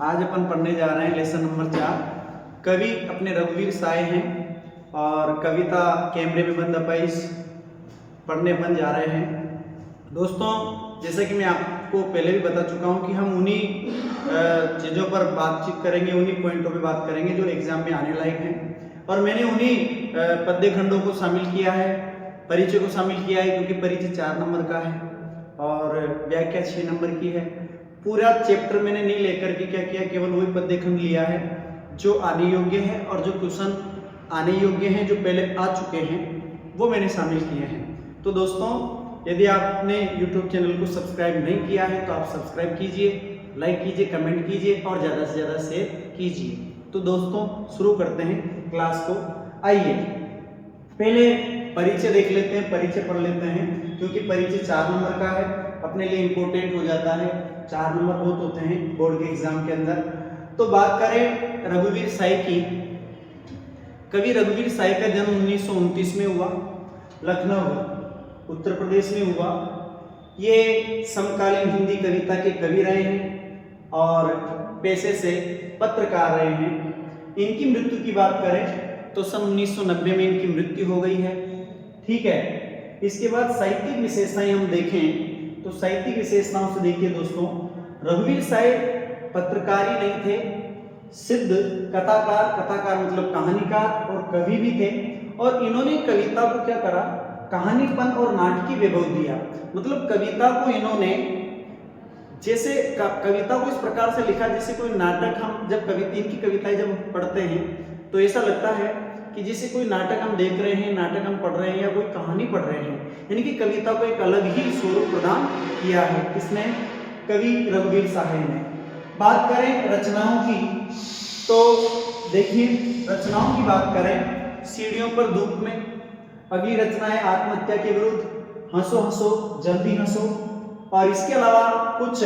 आज अपन पढ़ने जा रहे हैं लेसन नंबर 4। कवि अपने रघुवीर साय हैं और कविता कैमरे में बंद अपाइज पढ़ने अपन जा रहे हैं। दोस्तों, जैसे कि मैं आपको पहले भी बता चुका हूं कि हम उन्हीं चीज़ों पर बातचीत करेंगे, उन्हीं पॉइंटों पे बात करेंगे जो एग्जाम में आने लायक हैं। और मैंने उन्हीं पद्य खंडों को शामिल किया है, परिचय को शामिल किया है, क्योंकि परिचय 4 नंबर का है और व्याख्या 6 नंबर की है। पूरा चैप्टर मैंने नहीं लेकर के क्या किया, केवल वही पद्य खंड लिया है जो आने योग्य है और जो क्वेश्चन आने योग्य हैं, जो पहले आ चुके हैं, वो मैंने शामिल किए हैं। तो दोस्तों, यदि आपने YouTube चैनल को सब्सक्राइब नहीं किया है तो आप सब्सक्राइब कीजिए, लाइक कीजिए, कमेंट कीजिए और ज़्यादा से ज़्यादा शेयर कीजिए। तो दोस्तों, शुरू करते हैं क्लास को। आइए पहले परिचय देख लेते हैं, परिचय पढ़ लेते हैं, क्योंकि परिचय 4 नंबर का है, अपने लिए इम्पोर्टेंट हो जाता है। 4 नंबर बहुत होते हैं बोर्ड के एग्जाम के अंदर। तो बात करें रघुवीर साय की। कवि रघुवीर साय का जन्म 1929 में हुआ, लखनऊ उत्तर प्रदेश में हुआ। ये समकालीन हिंदी कविता के कवि रहे हैं और पेशे से पत्रकार रहे हैं। इनकी मृत्यु की बात करें तो सन 1990 में इनकी मृत्यु हो गई है। ठीक है। इसके बाद साहित्यिक विशेषताएं हम देखें तो साहित्यिक विशेषताओं से देखिए दोस्तों, रघुवीर साय पत्रकार ही नहीं थे, सिद्ध कथाकार, कथाकार मतलब कहानीकार और कवि भी थे। और इन्होंने कविता को क्या करा, कहानीपन और नाटकीय वैभव दिया। मतलब कविता को इन्होंने जैसे कविता को इस प्रकार से लिखा जैसे कोई नाटक। हम जब इनकी कविताएं जब पढ़ते हैं तो ऐसा लगता है कि जैसे कोई नाटक हम देख रहे हैं, नाटक हम पढ़ रहे हैं या कोई कहानी पढ़ रहे हैं। यानी कि कविता को एक अलग ही स्वरूप प्रदान किया है किसने, कवि रघुवीर साय ने। बात करें रचनाओं की तो देखिए, रचनाओं की बात करें, सीढ़ियों पर धूप में, अगली रचना है आत्महत्या के विरुद्ध, हंसो हंसो जल्दी हंसो। और इसके अलावा कुछ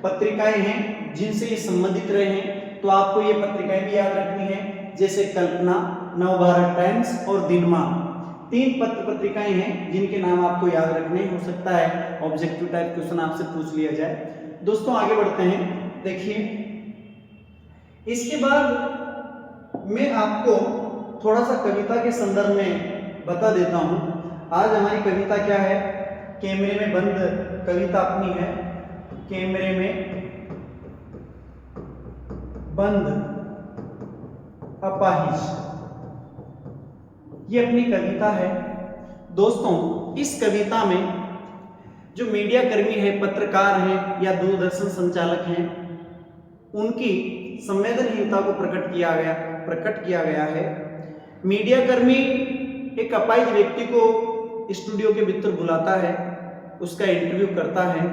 पत्रिकाएं हैं जिनसे ये संबंधित रहे हैं, तो आपको ये पत्रिकाएं भी याद रखनी है, जैसे कल्पना, नवभारत टाइम्स और दिनमान। 3 पत्रिकाएं हैं जिनके नाम आपको याद रखने। हो सकता है ऑब्जेक्टिव टाइप क्वेश्चन आपसे पूछ लिया जाए। दोस्तों, आगे बढ़ते हैं। देखिए, इसके बाद मैं आपको थोड़ा सा कविता के संदर्भ में बता देता हूं। आज हमारी कविता क्या है, कैमरे में बंद कविता अपनी है, कैमरे में बंद अपाहिज, ये अपनी कविता है। दोस्तों, इस कविता में जो मीडिया कर्मी है, पत्रकार हैं या दूरदर्शन संचालक हैं, उनकी संवेदनहीनता को प्रकट किया गया है। मीडिया कर्मी एक अपाहिज व्यक्ति को स्टूडियो के भीतर बुलाता है, उसका इंटरव्यू करता है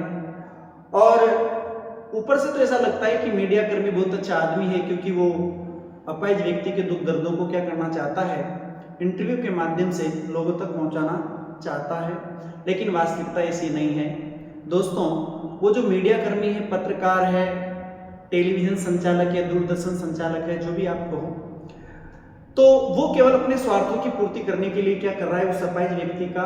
और ऊपर से तो ऐसा लगता है कि मीडिया कर्मी बहुत अच्छा आदमी है, क्योंकि वो अपाहिज व्यक्ति के दुख दर्दों को क्या करना चाहता है, इंटरव्यू के माध्यम से लोगों तक पहुंचाना चाहता है। लेकिन वास्तविकता ऐसी नहीं है दोस्तों। वो जो मीडिया कर्मी है, पत्रकार है, टेलीविजन संचालक है, दूरदर्शन संचालक है, जो भी आप कहो, तो वो केवल अपने स्वार्थों की पूर्ति करने के लिए क्या कर रहा है, उस अपाहिज व्यक्ति का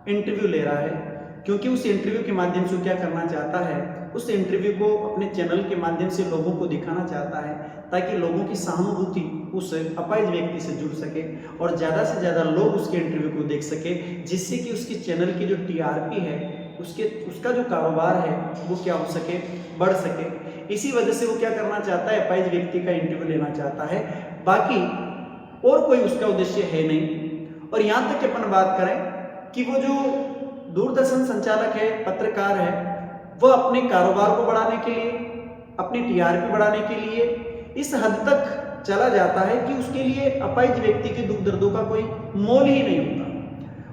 इंटरव्यू ले रहा है। क्योंकि उस इंटरव्यू के माध्यम से क्या करना चाहता है, उस इंटरव्यू को अपने चैनल के माध्यम से लोगों को दिखाना चाहता है, ताकि लोगों की सहानुभूति उस अपाहिज व्यक्ति से जुड़ सके और ज़्यादा से ज़्यादा लोग उसके इंटरव्यू को देख सके, जिससे कि उसकी चैनल की जो TRP है, उसका जो कारोबार है, वो क्या हो सके, बढ़ सके। इसी वजह से वो क्या करना चाहता है, अपाहिज व्यक्ति का इंटरव्यू लेना चाहता है। बाकी और कोई उसका उद्देश्य है नहीं। और यहाँ तक कि अपन बात करें कि वो जो दूरदर्शन संचालक है, पत्रकार है, वह अपने कारोबार को बढ़ाने के लिए, अपनी TRP बढ़ाने के लिए इस हद तक चला जाता है कि उसके लिए अपाहिज व्यक्ति के दुख दर्दों का कोई मोल ही नहीं होता।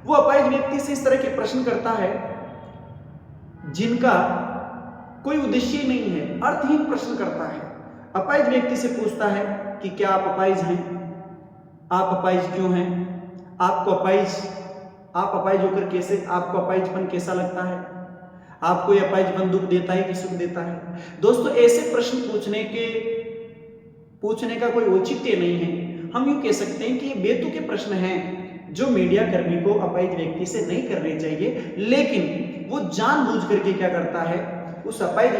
वो अपाहिज व्यक्ति से इस तरह के प्रश्न करता है जिनका कोई उद्देश्य ही नहीं है, अर्थहीन प्रश्न करता है। अपाहिज व्यक्ति से पूछता है कि क्या आप अपाहिज हैं, आप अपाहिज क्यों हैं, आप अपाहिज होकर कैसे, आपको अपाहिजपन कैसा लगता है, आपको यह अपाहिजपन दुख देता है कि सुख देता है। दोस्तों, ऐसे प्रश्न पूछने का कोई औचित्य नहीं है। हम यूं कह सकते हैं कि ये बेतुके प्रश्न हैं जो मीडिया कर्मी को अपाहिज व्यक्ति से नहीं करने चाहिए, लेकिन वो जानबूझ करके क्या करता है, उस अपाहिज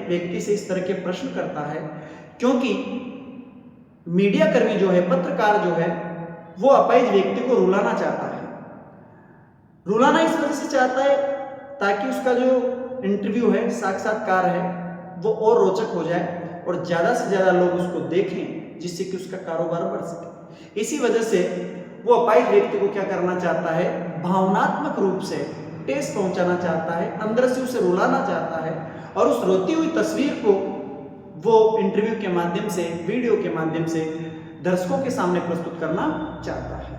व्यक्ति से इस तरह के प्रश्न करता है, क्योंकि मीडिया कर्मी जो है, पत्रकार जो है, वो अपाहिज व्यक्ति को रुलाना चाहता है। रुलाना इस वजह से चाहता है ताकि उसका जो इंटरव्यू है, साक्षात्कार है, वो और रोचक हो जाए और ज्यादा से ज्यादा लोग उसको देखें, जिससे कि उसका कारोबार बढ़ सके। इसी वजह से वो अपाहिज व्यक्ति को क्या करना चाहता है, भावनात्मक रूप से ठेस पहुंचाना चाहता है, अंदर से उसे रुलाना चाहता है और उस रोती हुई तस्वीर को वो इंटरव्यू के माध्यम से, वीडियो के माध्यम से दर्शकों के सामने प्रस्तुत करना चाहता है।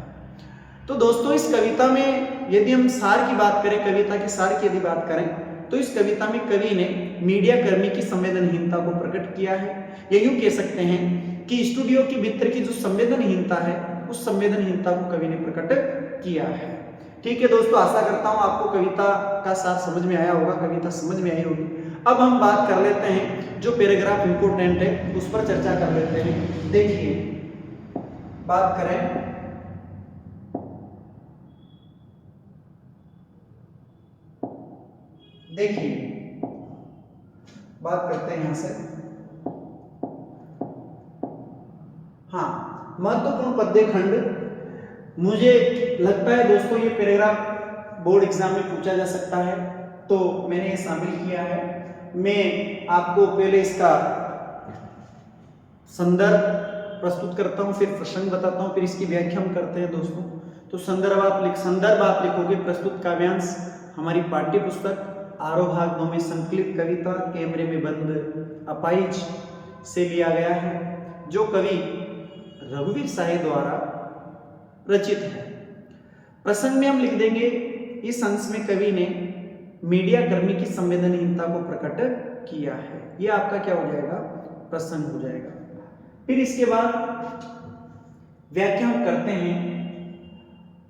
तो दोस्तों, इस कविता में यदि हम सार की बात करें, कविता के सार की यदि बात करें, तो इस कविता में कवि ने मीडिया कर्मी की संवेदनहीनता को प्रकट किया है। या यूं कह सकते हैं कि स्टूडियो के भीतर की जो संवेदनहीनता है, उस संवेदनहीनता को कवि ने प्रकट किया है। ठीक है दोस्तों, आशा करता हूं आपको कविता का सार समझ में आया होगा, कविता समझ में आई होगी। अब हम बात कर लेते हैं, जो पैराग्राफ इंपोर्टेंट है उस पर चर्चा कर लेते हैं। देखिए, बात करें बात करते हैं यहां से। हाँ, महत्वपूर्ण पद्य खंड। मुझे लगता है दोस्तों ये पैराग्राफ बोर्ड एग्जाम में पूछा जा सकता है, तो मैंने ये शामिल किया है। मैं आपको पहले इसका संदर्भ प्रस्तुत करता हूं, फिर प्रसंग बताता हूं, फिर इसकी व्याख्या हम करते हैं दोस्तों। तो संदर्भ आप लिखोगे प्रस्तुत काव्यांश हमारी पाठ्य पुस्तक आरोह भाग 2 में संकलित कविता कैमरे में बंद अपाहिज से लिया गया है, जो कवि रघुवीर साहे द्वारा रचित है। प्रसंग में हम लिख देंगे, इस अंश में कवि ने मीडिया कर्मी की संवेदनहीनता को प्रकट किया है। यह आपका क्या हो जाएगा, प्रसंग हो जाएगा। फिर इसके बाद व्याख्या हम करते हैं।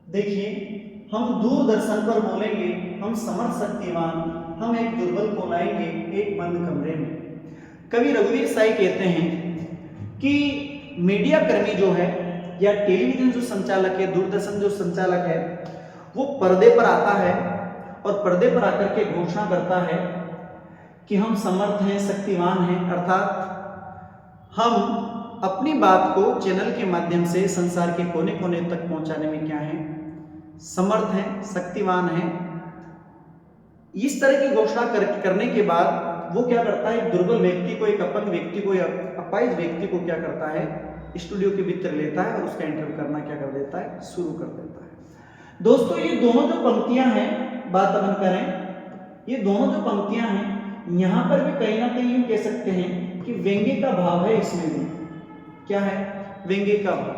देखिए, हम दूरदर्शन पर बोलेंगे, हम समर्थ शक्तिमान, हम एक दुर्बल को लाएंगे एक बंद कमरे में। कवि रघुवीर साहे कहते हैं कि मीडिया कर्मी जो है, या टेलीविजन जो संचालक है, दूरदर्शन जो संचालक है, वो पर्दे पर आता है और पर्दे पर आकर के घोषणा करता है कि हम समर्थ हैं, शक्तिमान हैं, अर्थात हम अपनी बात को चैनल के माध्यम से संसार के कोने कोने तक पहुंचाने में क्या है, समर्थ हैं, शक्तिमान हैं। इस तरह की घोषणा करने के बाद वो क्या करता है, एक दुर्बल व्यक्ति को, एक अपंग व्यक्ति को या अपाहिज व्यक्ति को क्या करता है, स्टूडियो के भीतर लेता है और उसका इंटरव्यू करना क्या कर देता है, शुरू कर देता है। दोस्तों, ये दोनों जो पंक्तियां हैं, बात अपन करें, ये दोनों जो पंक्तियां हैं, यहां पर भी कहीं ना कहीं यूं कह सकते हैं कि व्यंग्य का भाव है। इसमें भी क्या है, व्यंग्य का भाव।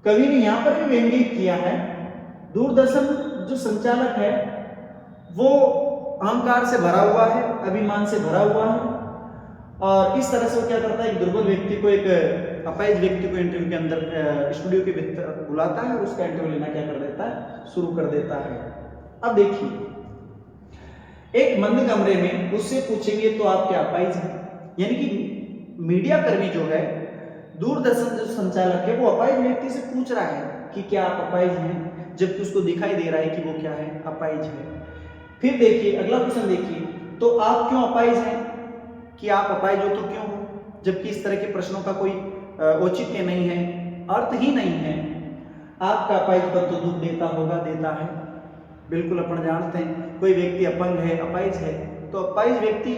कवि ने यहां पर भी व्यंग्य किया है। दूरदर्शन जो संचालक है वो अहंकार से भरा हुआ है, अभिमान से भरा हुआ है, और इस तरह से वो क्या करता है, एक दुर्बल व्यक्ति को, एक अपाहिज व्यक्ति को इंटरव्यू के अंदर स्टूडियो के भीतर बुलाता है और उसका इंटरव्यू लेना क्या कर देता है, शुरू कर देता है। अब देखिए, एक बंद कमरे में उससे पूछेंगे तो आप क्या अपाहिज हैं, यानी कि मीडिया कर्मी जो है, दूरदर्शन जो संचालक है, वो अपाहिज व्यक्ति से पूछ रहा है कि क्या आप अपाहिज हैं, जबकि उसको दिखाई दे रहा है कि वो क्या है, अपाहिज है। फिर देखिए अगला क्वेश्चन, देखिए, तो आप क्यों अपाहिज हैं, कि आप अपाहिज हो तो क्यों हो, जबकि इस तरह के प्रश्नों का कोई औचित्य नहीं है, अर्थ ही नहीं है। आपका अपाहिजपन तो दुख देता होगा, देता है, बिल्कुल अपन जानते हैं। कोई व्यक्ति अपंग है, अपाहिज है, तो अपाहिज व्यक्ति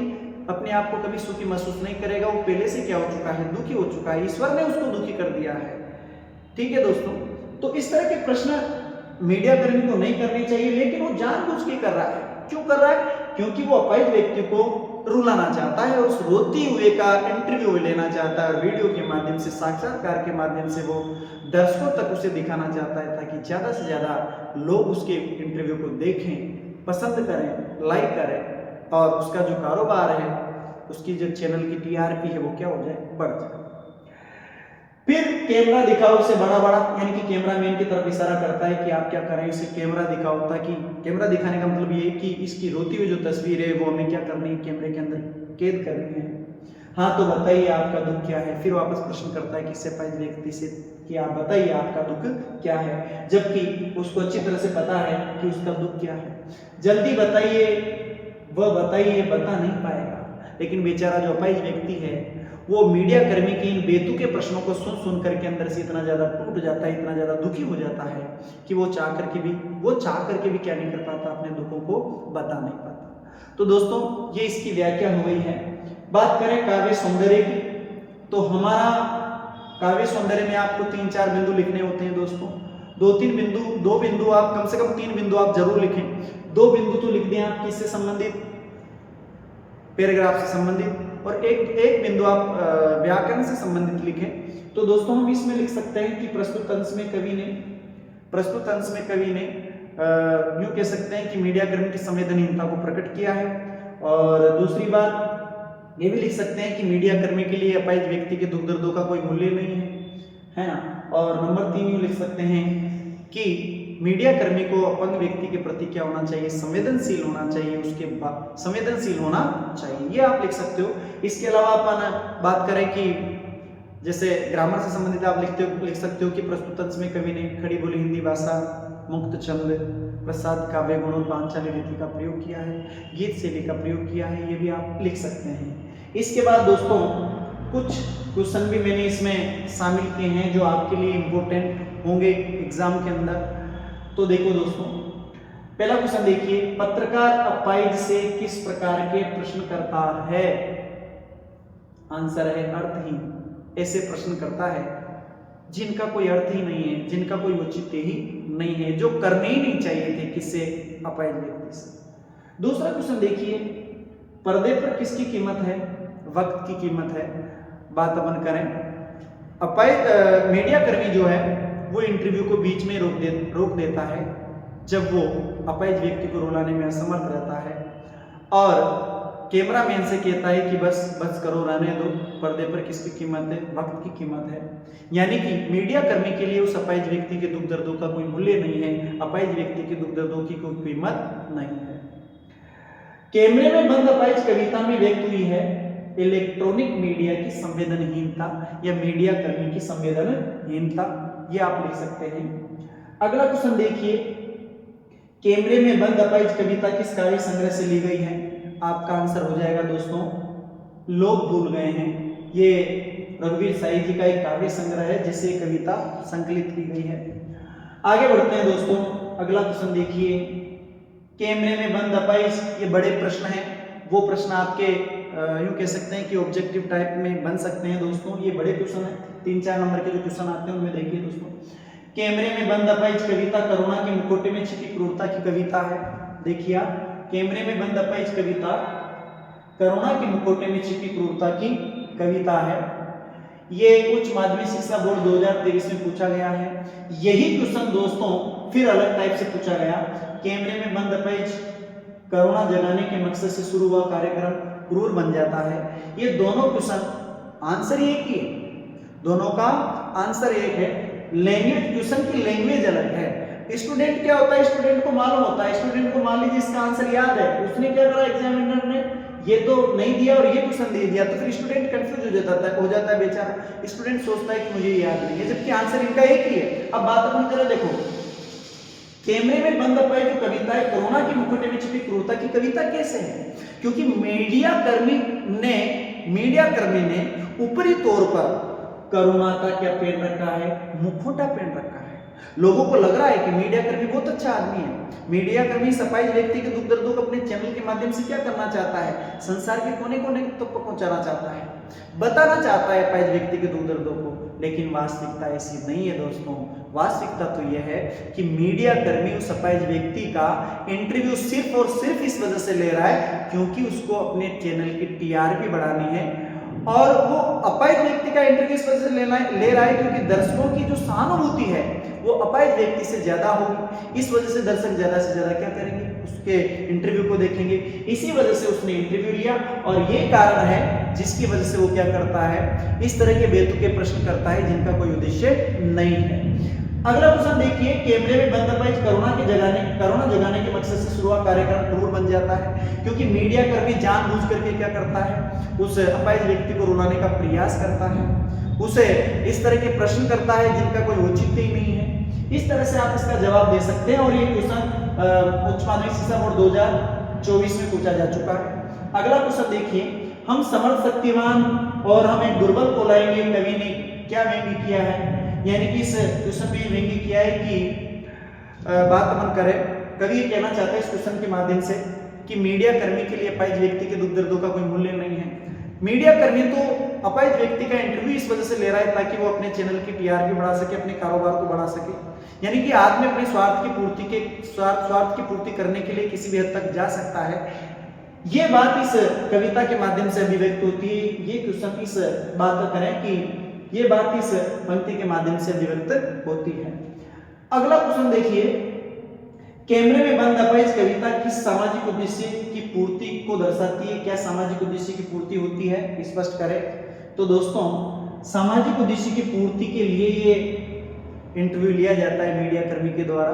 अपने आप को कभी सुखी महसूस नहीं करेगा, वो पहले से क्या हो चुका है, दुखी हो चुका है, ईश्वर ने उसको दुखी कर दिया है। ठीक है दोस्तों, तो इस तरह के प्रश्न मीडिया कर्मी को नहीं करने चाहिए, लेकिन वो जानबूझ के कर रहा है। क्यों कर रहा है, क्योंकि वो अपाहिज व्यक्ति को रुलाना चाहता है और उस रोती हुए का इंटरव्यू लेना चाहता है, और वीडियो के माध्यम से, साक्षात्कार के माध्यम से वो दर्शकों तक उसे दिखाना चाहता है, ताकि ज्यादा से ज्यादा लोग उसके इंटरव्यू को देखें, पसंद करें, लाइक करें, और उसका जो कारोबार है, उसकी जो चैनल की टीआरपी है, वो क्या हो जाए, बढ़ जाए। फिर कैमरा दिखाओ उसे बड़ा बड़ा, यानी कि कैमरामैन की तरफ इशारा करता है कि आप क्या करें, इसे कैमरा दिखाओ, ताकि कैमरा दिखाने का मतलब ये कि इसकी रोती हुई जो तस्वीर है वो हमें क्या करनी है, कैमरे के अंदर कैद करनी है। हाँ, तो बताइए आपका दुख क्या है। फिर वापस प्रश्न करता है किससे, अपाहिज व्यक्ति से, कि आप बताइए आपका दुख क्या है, जबकि उसको अच्छी तरह से पता है कि उसका दुख क्या है। जल्दी बताइए, वह बताइए बता नहीं पाएगा। लेकिन बेचारा जो अपाहिज व्यक्ति है वो मीडिया कर्मी के इन बेतुके प्रश्नों को सुन सुन करके अंदर से इतना ज्यादा टूट जाता है, इतना ज्यादा दुखी हो जाता है कि वो चाह करके भी क्या नहीं कर पाता, अपने दुखों को बता नहीं पाता। तो दोस्तों ये इसकी व्याख्या हो गई है। बात करें काव्य सौंदर्य की, तो हमारा काव्य सौंदर्य में आपको 3-4 बिंदु लिखने होते हैं दोस्तों। 2 बिंदु आप कम से कम 3 बिंदु आप जरूर लिखें। 2 बिंदु तो लिख दें आप किससे संबंधित, पैराग्राफ से संबंधित, और एक बिंदु आप व्याकरण से संबंधित लिखें। तो दोस्तों हम इसमें लिख सकते हैं कि प्रस्तुत अंश में कवि ने यूं कह सकते हैं कि मीडिया कर्मी की संवेदनहीनता को प्रकट किया है। और दूसरी बात ये भी लिख सकते हैं कि मीडिया कर्मी के लिए अपाहिज व्यक्ति के दुख दर्दों का कोई मूल्य नहीं है ना। और नंबर 3 यूं लिख सकते हैं कि मीडिया कर्मी को अपंग व्यक्ति के प्रति क्या होना चाहिए, संवेदनशील होना चाहिए, उसके बाद संवेदनशील होना चाहिए, ये आप लिख सकते हो। इसके अलावा अपन बात करें कि जैसे ग्रामर से संबंधित आप लिख सकते हो कि प्रस्तुत अंश में कवि ने खड़ी बोली हिंदी भाषा, मुक्त छंद, प्रसाद काव्य गुण और पांचाली रीति का प्रयोग किया है, गीत शैली का प्रयोग किया है, ये भी आप लिख सकते हैं। इसके बाद दोस्तों कुछ क्वेश्चन भी मैंने इसमें शामिल किए हैं जो आपके लिए इम्पोर्टेंट होंगे एग्जाम के अंदर। तो देखो दोस्तों, पहला क्वेश्चन देखिए, पत्रकार अपाहिज से किस प्रकार के प्रश्न करता है? आंसर है अर्थहीन। ऐसे प्रश्न करता है जिनका कोई अर्थ ही नहीं है, जिनका कोई औचित्य ही नहीं है, जो करने ही नहीं चाहिए थे किससे, अपाहिज व्यक्ति से। दूसरा क्वेश्चन देखिए, पर्दे पर किसकी कीमत है? वक्त की कीमत है। बात अपन करें, अपाहिज मीडिया कर्मी जो है वो इंटरव्यू को बीच में रोक देता है जब वो अपाहिज व्यक्ति को रुलाने में असमर्थ रहता है और कैमरामैन से कहता है कि बस करो, रहने दो, पर्दे पर किसकी कीमत है? वक्त की कीमत है। यानी कि मीडिया कर्मी के लिए उस अपाहिज व्यक्ति के दुख दर्दों का कोई मूल्य नहीं है, अपाहिज व्यक्ति के दुख दर्दों की कोई कीमत नहीं है। कैमरे में बंद अपाहिज कविता में व्यक्त हुई है इलेक्ट्रॉनिक मीडिया की संवेदनहीनता या मीडिया कर्मी की संवेदनहीनता, ये आप लिख सकते हैं। अगला क्वेश्चन देखिए, कैमरे में बंद अपाहिज कविता किस काव्य संग्रह से ली गई है? आपका आंसर हो जाएगा दोस्तों, लोग भूल गए हैं। ये रघुवीर साई जी का एक काव्य संग्रह है जिससे कविता संकलित की गई है। आगे बढ़ते हैं दोस्तों, अगला क्वेश्चन देखिए, कैमरे में बंद अपाहिज, ये बड़े प्रश्न हैं, वो प्रश्न आपके यूं कह सकते हैं कि ऑब्जेक्टिव टाइप में बन सकते हैं दोस्तों। ये बड़े क्वेश्चन हैं, 3-4 नंबर के जो क्वेश्चन आते हैं उनमें देखिए दोस्तों, कैमरे में बंद अपाहिज कविता करुणा के मुखौटे में छिपी क्रूरता की कविता है। देखिए आप, कैमरे में बंद अपाहिज कविता करुणा के मुखौटे में छिपी क्रूरता की कविता है। ये उच्च माध्यमिक शिक्षा बोर्ड 2023 में पूछा गया है। यही क्वेश्चन दोस्तों फिर अलग टाइप से पूछा गया, कैमरे में बंद अपाहिज करुणा जगाने के मकसद से शुरू हुआ कार्यक्रम क्रूर बन जाता है। ये दोनों क्वेश्चन आंसर एक ही है, दोनों का आंसर एक है, लैंग्वेज क्वेश्चन की लैंग्वेज अलग है। स्टूडेंट क्या होता है, स्टूडेंट को मालूम होता है, स्टूडेंट को मान लीजिए इसका आंसर याद है, उसने क्या करा, एग्जामिनर ने ये तो नहीं दिया और ये क्वेश्चन दे दिया, तो फिर स्टूडेंट कंफ्यूज हो जाता है बेचारा। स्टूडेंट सोचता है कि मुझे याद नहीं है, जबकि आंसर इनका एक ही है। अब बात अपन करें, देखो कैमरे में बंद अपाहिज जो कविता है करुणा के मुखौटे में छिपी क्रूरता की कविता कैसे है? क्योंकि मीडिया कर्मी ने ऊपरी तौर पर करुणा का क्या पहन रखा है, मुखौटा पहन रखा है। लोगों को लग रहा है कि मीडिया कर्मी बहुत अच्छा आदमी है, मीडिया कर्मी अपाहिज व्यक्ति के दुख दर्दों को अपने चैनल के माध्यम से क्या करना चाहता है, संसार के कोने कोने तक पहुंचाना चाहता है, बताना चाहता है अपाहिज व्यक्ति के दुख दर्दों को। लेकिन वास्तविकता ऐसी नहीं है दोस्तों। वास्तविकता तो यह है कि मीडिया कर्मी उस अपाहिज व्यक्ति का इंटरव्यू सिर्फ और सिर्फ इस वजह से ले रहा है क्योंकि उसको अपने चैनल की टीआरपी बढ़ानी है, और वो अपाहिज व्यक्ति का इंटरव्यू इस वजह से ले रहा है क्योंकि दर्शकों की जो सहानुभूति है वो अपाहिज व्यक्ति से ज्यादा होगी। इस वजह से दर्शक ज्यादा से ज्यादा क्या करेंगे, उसके इंटरव्यू को देखेंगे। इसी वजह से उसने इंटरव्यू लिया और ये कारण है जिसकी वजह से वो क्या करता है, इस तरह के बेतुके प्रश्न करता है जिनका कोई उद्देश्य नहीं है। अगला क्वेश्चन देखिए, कैमरे में बंद अपाहिज करुणा जगाने के मकसद से शुरू हुआ कार्यक्रम क्रूर बन जाता है क्योंकि मीडिया कर्मी जानबूझ करके क्या करता है, उस अपाहिज व्यक्ति को रुलाने का प्रयास करता है, उसे इस तरह के प्रश्न करता है जिनका कोई औचित्य ही नहीं है। इस तरह से आप इसका जवाब दे सकते हैं। और ये क्वेश्चन उच्च माध्यमिक शिक्षा बोर्ड 24 में पूछा जा चुका है। अगला क्वेश्चन देखिए, हम समर्थ शक्तिवान और हम एक दुर्बल को लाएंगे, कवि ने क्या व्यंग्य किया है, यानी कि इस क्वेश्चन में व्यंग्य किया है कि बात अपन करें, कवि ये कहना चाहते हैं इस क्वेश्चन के माध्यम से कि मीडिया कर्मी के लिए अपाहिज व्यक्ति के दुख दर्दों का कोई मूल्य नहीं है। मीडिया कर्मी तो अपाहिज व्यक्ति का इंटरव्यू इस वजह से ले रहा है ताकि वो अपने चैनल की टीआरपी बढ़ा सके, अपने कारोबार को बढ़ा सके, यानी कि आदमी अपने स्वार्थ की पूर्ति करने के लिए किसी भी हद तक जा सकता है। ये बात इस कविता के माध्यम से अभिव्यक्त होती है। ये क्वेश्चन इस बात का करें कि ये बात इस पंक्ति के माध्यम से अभिव्यक्त होती है। अगला क्वेश्चन देखिए, कैमरे में बंद अपाहिज कविता किस सामाजिक उद्देश्य की पूर्ति को दर्शाती है? क्या सामाजिक उद्देश्य की पूर्ति होती है, स्पष्ट करें। तो दोस्तों, सामाजिक उद्देश्य की पूर्ति के लिए ये इंटरव्यू लिया जाता है मीडिया कर्मी के द्वारा,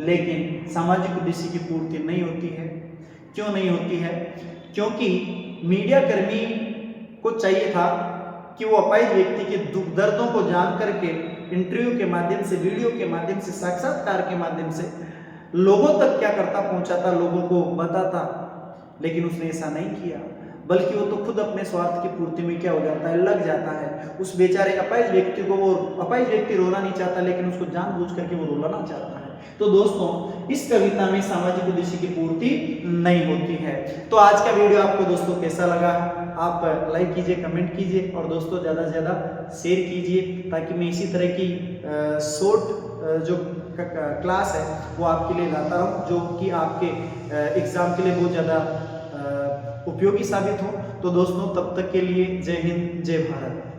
लेकिन सामाजिक उद्देश्य की पूर्ति नहीं होती है। क्यों नहीं होती है? क्योंकि मीडिया कर्मी को चाहिए था कि वो अपाहिज व्यक्ति के दुख दर्दों को जान करके इंटरव्यू के माध्यम से, वीडियो के माध्यम से, साक्षात्कार के माध्यम से लोगों तक क्या करता, पहुंचाता, लोगों को बताता, लेकिन उसने ऐसा नहीं किया, बल्कि वो तो खुद अपने स्वार्थ की पूर्ति में क्या हो जाता है, लग जाता है। उस बेचारे अपाहिज व्यक्ति को, वो अपाहिज व्यक्ति रोना नहीं चाहता, लेकिन उसको जानबूझ करके वो रुलाना चाहता है। तो दोस्तों, इस कविता में सामाजिक उद्देश्य की पूर्ति नहीं होती है। तो आज का वीडियो आपको दोस्तों कैसा लगा? आप लाइक कीजिए, कमेंट कीजिए और दोस्तों ज़्यादा से ज़्यादा शेयर कीजिए, ताकि मैं इसी तरह की शॉर्ट जो क्लास है वो आपके लिए लाता रहूँ, जो कि आपके एग्ज़ाम के लिए बहुत ज़्यादा उपयोगी साबित हो। तो दोस्तों, तब तक के लिए जय हिंद, जय भारत।